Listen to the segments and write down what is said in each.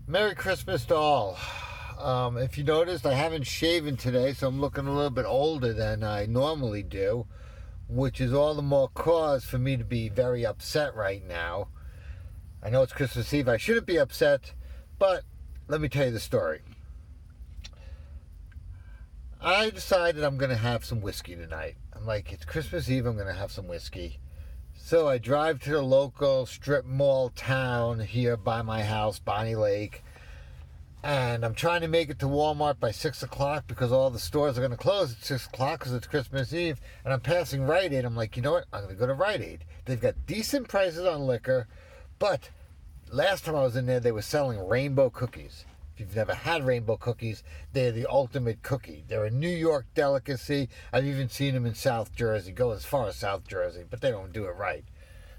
Merry Christmas to all. If you noticed, I haven't shaven today, so I'm looking a little bit older than I normally do, which is all the more cause for me to be very upset right now. I know it's Christmas Eve. I shouldn't be upset, but let me tell you the story. I decided I'm going to have some whiskey tonight. I'm like, it's Christmas Eve, I'm going to have some whiskey. So I drive to the local strip mall town here by my house, Bonnie Lake, and I'm trying to make it to Walmart by 6 o'clock because all the stores are going to close at 6 o'clock because it's Christmas Eve. And I'm passing Rite Aid. I'm like, you know what? I'm going to go to Rite Aid. They've got decent prices on liquor, but last time I was in there, they were selling rainbow cookies. If you've never had rainbow cookies, they're the ultimate cookie. They're a New York delicacy. I've even seen them in South Jersey, go as far as South Jersey, but they don't do it right.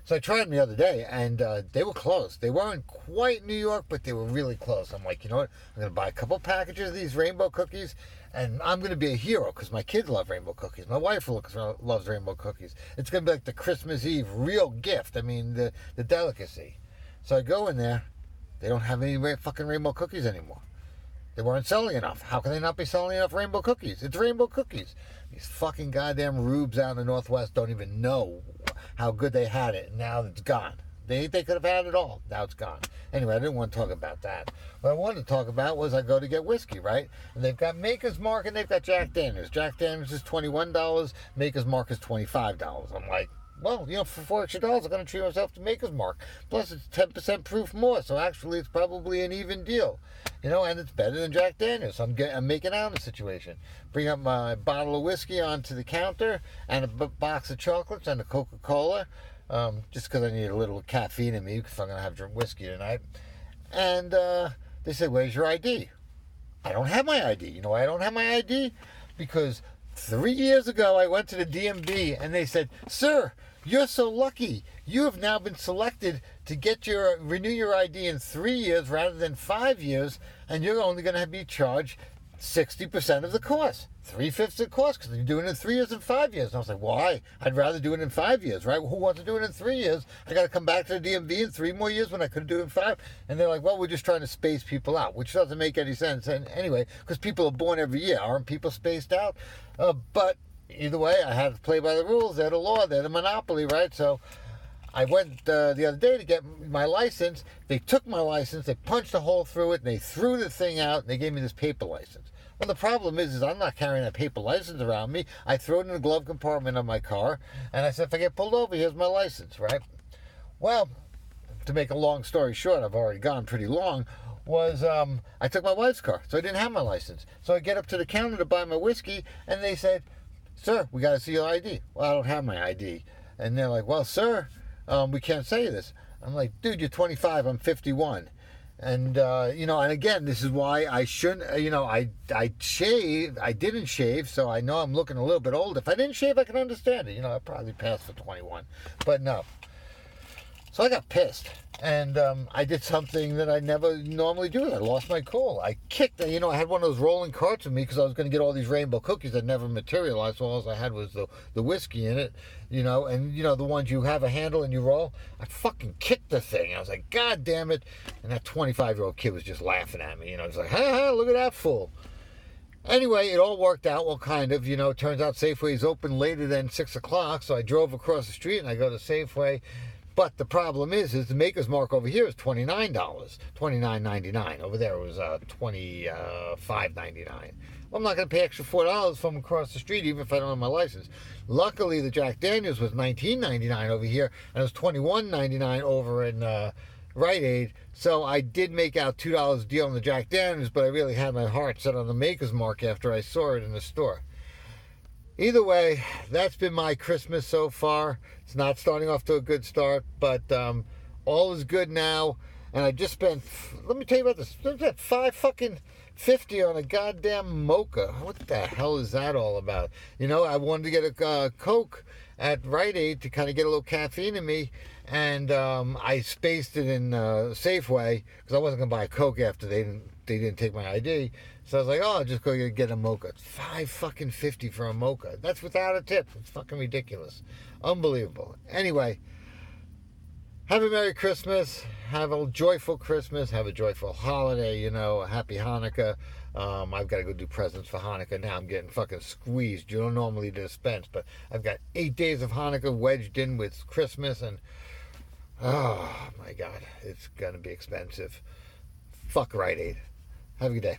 So I tried them the other day, and they were close. They weren't quite New York, but they were really close. I'm like, you know what? I'm going to buy a couple packages of these rainbow cookies, and I'm going to be a hero because my kids love rainbow cookies. My wife loves rainbow cookies. It's going to be like the Christmas Eve real gift. I mean, the delicacy. So I go in there. They don't have any fucking rainbow cookies anymore. They weren't selling enough. How can they not be selling enough rainbow cookies? It's rainbow cookies. These fucking goddamn rubes out in the Northwest don't even know how good they had it, and now it's gone. They could have had it all. Now it's gone. Anyway, I didn't want to talk about that. What I wanted to talk about was I go to get whiskey, right? And they've got Maker's Mark and they've got Jack Daniels. Jack Daniels is $21. Maker's Mark is $25. I'm like, well, for $4 I'm going to treat myself to Maker's Mark. Plus, it's 10% proof more, so actually it's probably an even deal. And it's better than Jack Daniels. So I'm making out of the situation. Bring up my bottle of whiskey onto the counter and a box of chocolates and a Coca-Cola, just because I need a little caffeine in me because I'm going to have drink whiskey tonight. And they said, where's your ID? I don't have my ID. You know why I don't have my ID? Because 3 years ago, I went to the DMV and they said, sir, you're so lucky. You have now been selected to renew your ID in 3 years rather than 5 years, and you're only going to be charged 60% of the cost, 3/5 of the cost, because you're doing it in 3 years and 5 years. And I was like, why? I'd rather do it in 5 years, right? Who wants to do it in 3 years? I got to come back to the DMV in 3 more years when I could do it in 5. And they're like, well, we're just trying to space people out, which doesn't make any sense. And anyway, because people are born every year. Aren't people spaced out? But either way, I had to play by the rules. They're the law. They're the monopoly, right? So I went the other day to get my license. They took my license, they punched a hole through it, and they threw the thing out, and they gave me this paper license. Well, the problem is I'm not carrying a paper license around me. I threw it in the glove compartment of my car, and I said, if I get pulled over, here's my license, right? Well, to make a long story short, I've already gone pretty long, I took my wife's car, so I didn't have my license. So I get up to the counter to buy my whiskey, and they said, sir, we got to see your ID. Well, I don't have my ID. And they're like, well, sir, we can't say this. I'm like, dude, you're 25, I'm 51. And, and again, this is why I shouldn't, I shaved, I didn't shave, so I know I'm looking a little bit old. If I didn't shave, I can understand it. I'd probably pass for 21. But no. So I got pissed, and I did something that I never normally do. I lost my cool. I kicked, I had one of those rolling carts with me because I was going to get all these rainbow cookies that never materialized. So all I had was the whiskey in it, and the ones you have a handle and you roll. I fucking kicked the thing. I was like, God damn it. And that 25-year-old kid was just laughing at me. It's like, ha, look at that fool. Anyway, it all worked out, well, kind of. It turns out Safeway is open later than 6 o'clock, so I drove across the street and I go to Safeway. But the problem is the Maker's Mark over here is $29, $29.99. Over there it was $25.99. Well, I'm not going to pay extra $4 from across the street, even if I don't have my license. Luckily, the Jack Daniels was $19.99 over here, and it was $21.99 over in Rite Aid. So I did make out $2 deal on the Jack Daniels, but I really had my heart set on the Maker's Mark after I saw it in the store. Either way, that's been my Christmas so far. It's not starting off to a good start, but all is good now. And I just spent, let me tell you about this, $5.50 on a goddamn mocha. What the hell is that all about? I wanted to get a Coke at Rite Aid to kind of get a little caffeine in me, and I spaced it in Safeway because I wasn't going to buy a Coke after they didn't take my ID. So I was like, I'll just go get a mocha. It's $5.50 for a mocha. That's without a tip. It's fucking ridiculous. Unbelievable. Anyway, have a Merry Christmas. Have a joyful Christmas. Have a joyful holiday. You know, a happy Hanukkah. I've got to go do presents for Hanukkah now. I'm getting fucking squeezed. You don't normally dispense, but I've got 8 days of Hanukkah wedged in with Christmas, and oh my God, it's gonna be expensive. Fuck Rite Aid. Have a good day.